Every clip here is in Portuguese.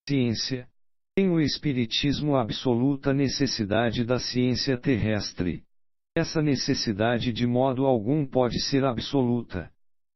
Ciência. Tem o Espiritismo absoluta necessidade da ciência terrestre. Essa necessidade de modo algum pode ser absoluta.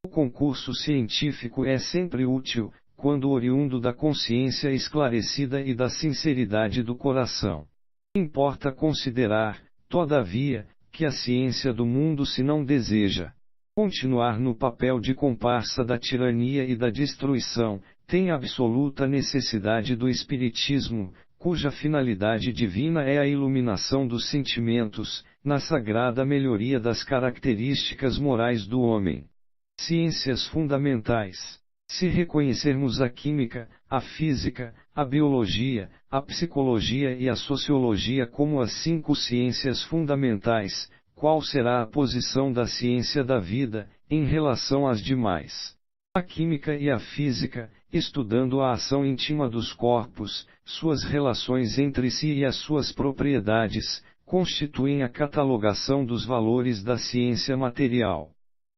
O concurso científico é sempre útil, quando oriundo da consciência esclarecida e da sinceridade do coração. Importa considerar, todavia, que a ciência do mundo se não deseja continuar no papel de comparsa da tirania e da destruição, tem absoluta necessidade do Espiritismo, cuja finalidade divina é a iluminação dos sentimentos, na sagrada melhoria das características morais do homem. Ciências fundamentais. Se reconhecermos a química, a física, a biologia, a psicologia e a sociologia como as 5 ciências fundamentais, qual será a posição da ciência da vida, em relação às demais? A química e a física, estudando a ação íntima dos corpos, suas relações entre si e as suas propriedades, constituem a catalogação dos valores da ciência material.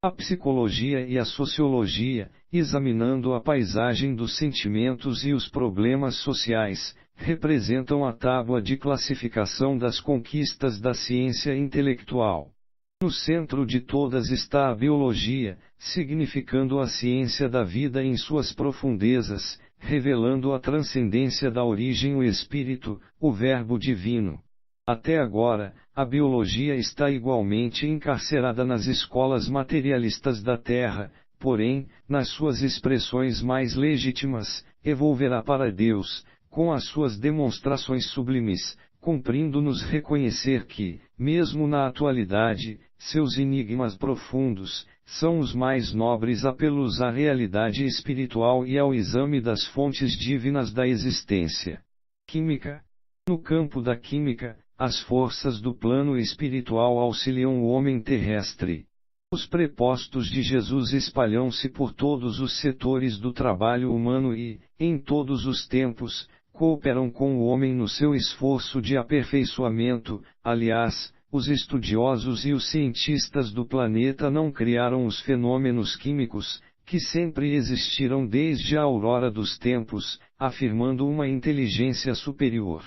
A psicologia e a sociologia, examinando a paisagem dos sentimentos e os problemas sociais, representam a tábua de classificação das conquistas da ciência intelectual. No centro de todas está a biologia, significando a ciência da vida em suas profundezas, revelando a transcendência da origem, o espírito, o verbo divino. Até agora, a biologia está igualmente encarcerada nas escolas materialistas da Terra, porém, nas suas expressões mais legítimas, evolverá para Deus, com as suas demonstrações sublimes, cumprindo-nos reconhecer que, mesmo na atualidade, seus enigmas profundos, são os mais nobres apelos à realidade espiritual e ao exame das fontes divinas da existência. Química. No campo da química, as forças do plano espiritual auxiliam o homem terrestre. Os prepostos de Jesus espalham-se por todos os setores do trabalho humano e, em todos os tempos, cooperam com o homem no seu esforço de aperfeiçoamento. Aliás, os estudiosos e os cientistas do planeta não criaram os fenômenos químicos, que sempre existiram desde a aurora dos tempos, afirmando uma inteligência superior.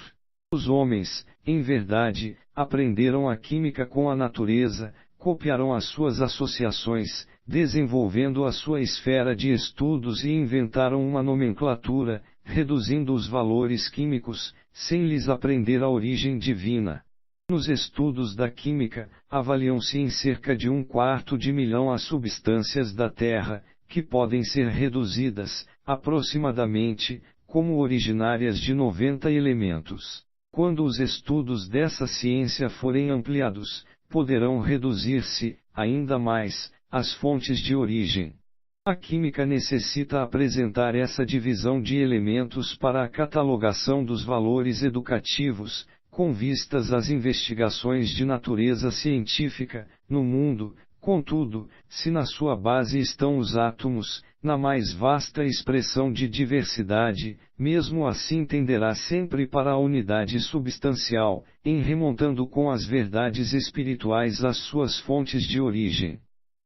Os homens, em verdade, aprenderam a química com a natureza, copiaram as suas associações, desenvolvendo a sua esfera de estudos e inventaram uma nomenclatura, reduzindo os valores químicos, sem lhes aprender a origem divina. Nos estudos da química, avaliam-se em cerca de 1/4 milhão as substâncias da Terra, que podem ser reduzidas, aproximadamente, como originárias de 90 elementos. Quando os estudos dessa ciência forem ampliados, poderão reduzir-se, ainda mais, as fontes de origem. A química necessita apresentar essa divisão de elementos para a catalogação dos valores educativos, com vistas às investigações de natureza científica, no mundo. Contudo, se na sua base estão os átomos, na mais vasta expressão de diversidade, mesmo assim tenderá sempre para a unidade substancial, em remontando com as verdades espirituais às suas fontes de origem.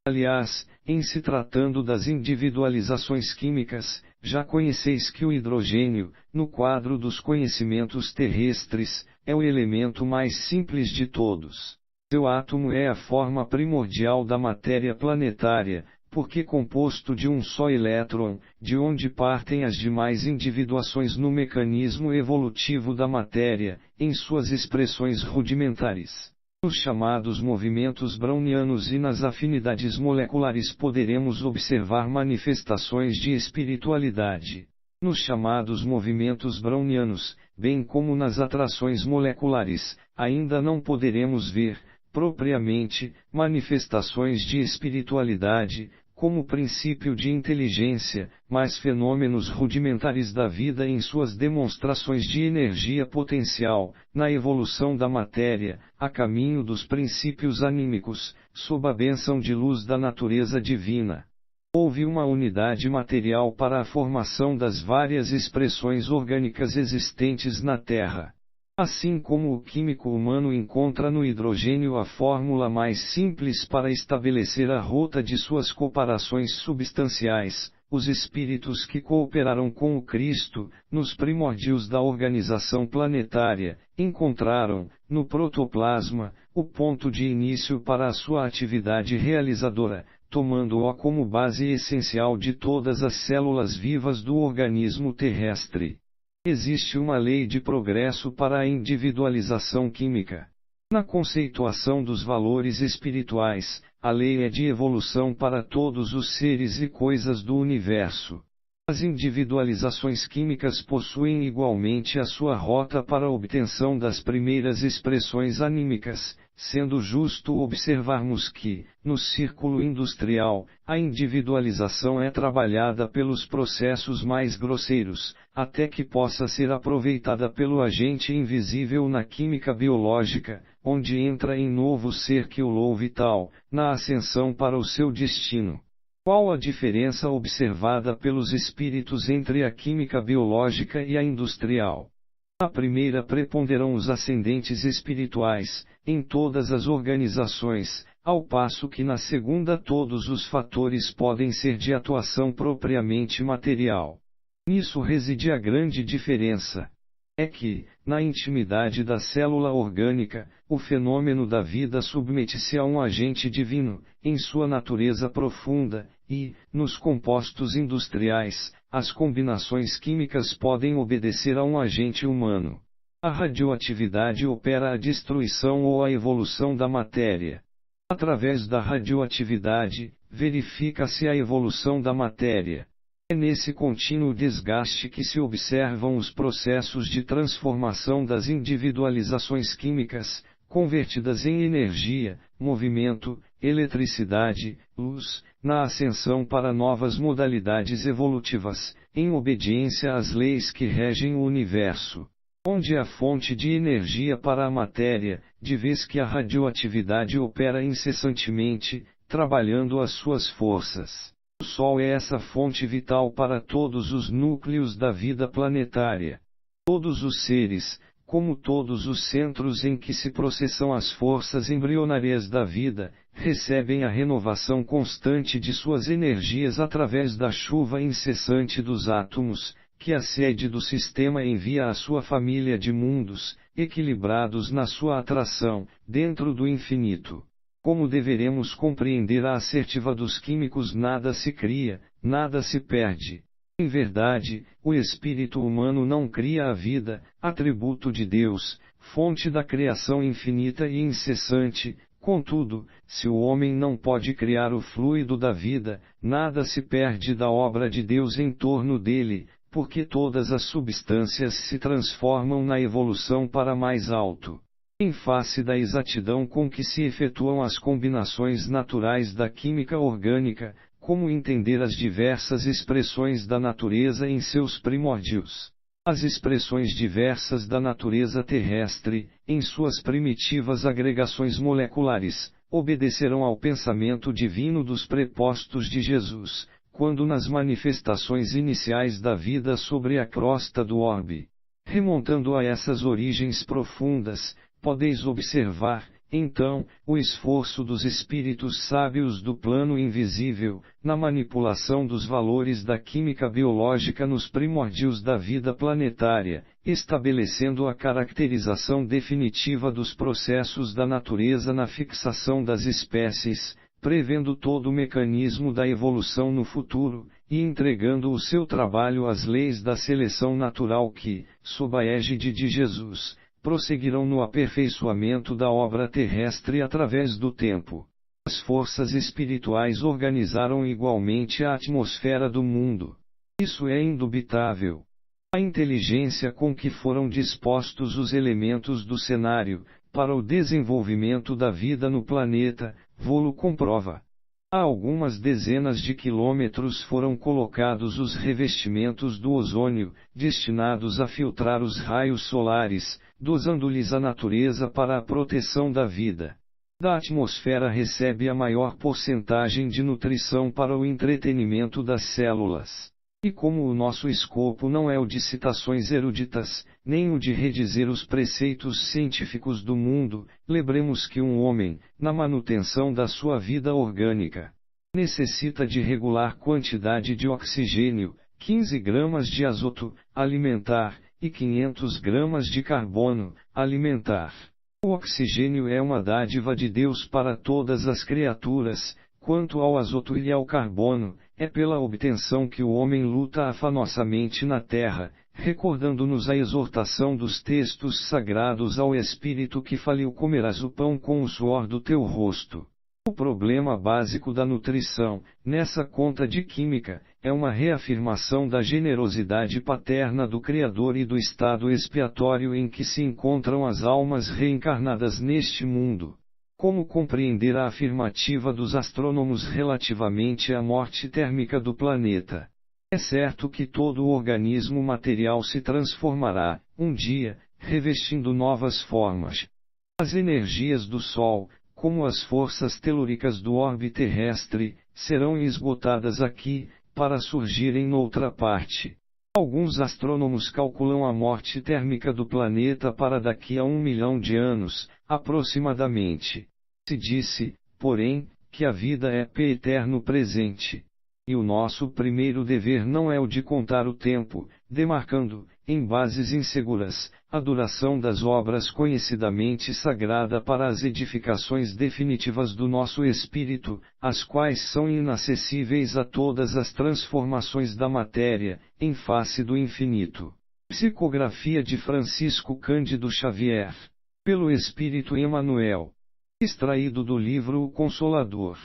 Aliás, em se tratando das individualizações químicas, já conheceis que o hidrogênio, no quadro dos conhecimentos terrestres, é o elemento mais simples de todos. Seu átomo é a forma primordial da matéria planetária, porque composto de um só elétron, de onde partem as demais individuações no mecanismo evolutivo da matéria, em suas expressões rudimentares. Nos chamados movimentos brownianos e nas afinidades moleculares poderemos observar manifestações de espiritualidade. Nos chamados movimentos brownianos, bem como nas atrações moleculares, ainda não poderemos ver, propriamente, manifestações de espiritualidade, como princípio de inteligência, mas fenômenos rudimentares da vida em suas demonstrações de energia potencial, na evolução da matéria, a caminho dos princípios anímicos, sob a bênção de luz da natureza divina. Houve uma unidade material para a formação das várias expressões orgânicas existentes na Terra. Assim como o químico humano encontra no hidrogênio a fórmula mais simples para estabelecer a rota de suas comparações substanciais, os espíritos que cooperaram com o Cristo, nos primórdios da organização planetária, encontraram, no protoplasma, o ponto de início para a sua atividade realizadora, tomando-o como base essencial de todas as células vivas do organismo terrestre. Existe uma lei de progresso para a individualização química. Na conceituação dos valores espirituais, a lei é de evolução para todos os seres e coisas do universo. As individualizações químicas possuem igualmente a sua rota para a obtenção das primeiras expressões anímicas, sendo justo observarmos que, no círculo industrial, a individualização é trabalhada pelos processos mais grosseiros, até que possa ser aproveitada pelo agente invisível na química biológica, onde entra em novo ser que o lou vital, na ascensão para o seu destino. Qual a diferença observada pelos espíritos entre a química biológica e a industrial? Na primeira preponderam os ascendentes espirituais, em todas as organizações, ao passo que na segunda todos os fatores podem ser de atuação propriamente material. Nisso reside a grande diferença. É que, na intimidade da célula orgânica, o fenômeno da vida submete-se a um agente divino, em sua natureza profunda, e, nos compostos industriais, as combinações químicas podem obedecer a um agente humano. A radioatividade opera a destruição ou a evolução da matéria. Através da radioatividade, verifica-se a evolução da matéria. É nesse contínuo desgaste que se observam os processos de transformação das individualizações químicas, convertidas em energia, movimento, eletricidade, luz, na ascensão para novas modalidades evolutivas, em obediência às leis que regem o universo. Onde a fonte de energia para a matéria, de vez que a radioatividade opera incessantemente, trabalhando as suas forças. O Sol é essa fonte vital para todos os núcleos da vida planetária. Todos os seres, como todos os centros em que se processam as forças embrionárias da vida, recebem a renovação constante de suas energias através da chuva incessante dos átomos, que a sede do sistema envia à sua família de mundos, equilibrados na sua atração, dentro do infinito. Como deveremos compreender a assertiva dos químicos: nada se cria, nada se perde. Em verdade, o espírito humano não cria a vida, atributo de Deus, fonte da criação infinita e incessante. Contudo, se o homem não pode criar o fluido da vida, nada se perde da obra de Deus em torno dele, porque todas as substâncias se transformam na evolução para mais alto. Em face da exatidão com que se efetuam as combinações naturais da química orgânica, como entender as diversas expressões da natureza em seus primórdios? As expressões diversas da natureza terrestre, em suas primitivas agregações moleculares, obedecerão ao pensamento divino dos prepostos de Jesus, quando nas manifestações iniciais da vida sobre a crosta do orbe. Remontando a essas origens profundas, podeis observar, então, o esforço dos espíritos sábios do plano invisível, na manipulação dos valores da química biológica nos primórdios da vida planetária, estabelecendo a caracterização definitiva dos processos da natureza na fixação das espécies, prevendo todo o mecanismo da evolução no futuro, e entregando o seu trabalho às leis da seleção natural que, sob a égide de Jesus, prosseguirão no aperfeiçoamento da obra terrestre através do tempo. As forças espirituais organizaram igualmente a atmosfera do mundo. Isso é indubitável. A inteligência com que foram dispostos os elementos do cenário, para o desenvolvimento da vida no planeta, vô-lo comprova. A algumas dezenas de quilômetros foram colocados os revestimentos do ozônio, destinados a filtrar os raios solares, dosando-lhes a natureza para a proteção da vida. Da atmosfera recebe a maior porcentagem de nutrição para o entretenimento das células. E como o nosso escopo não é o de citações eruditas, nem o de redizer os preceitos científicos do mundo, lembremos que um homem, na manutenção da sua vida orgânica, necessita de regular quantidade de oxigênio, 15 gramas de azoto, alimentar, e 500 gramas de carbono, alimentar. O oxigênio é uma dádiva de Deus para todas as criaturas. Quanto ao azoto e ao carbono, é pela obtenção que o homem luta afanosamente na terra, recordando-nos a exortação dos textos sagrados ao Espírito que faliu: comerás o pão com o suor do teu rosto. O problema básico da nutrição, nessa conta de química, é uma reafirmação da generosidade paterna do Criador e do estado expiatório em que se encontram as almas reencarnadas neste mundo. Como compreender a afirmativa dos astrônomos relativamente à morte térmica do planeta? É certo que todo o organismo material se transformará, um dia, revestindo novas formas. As energias do Sol, como as forças telúricas do orbe terrestre, serão esgotadas aqui, para surgirem noutra parte. Alguns astrônomos calculam a morte térmica do planeta para daqui a 1 milhão de anos, aproximadamente. Se disse, porém, que a vida é eterno presente. E o nosso primeiro dever não é o de contar o tempo, demarcando, em bases inseguras, a duração das obras conhecidamente sagrada para as edificações definitivas do nosso espírito, as quais são inacessíveis a todas as transformações da matéria, em face do infinito. Psicografia de Francisco Cândido Xavier. Pelo Espírito Emmanuel. Extraído do livro O Consolador.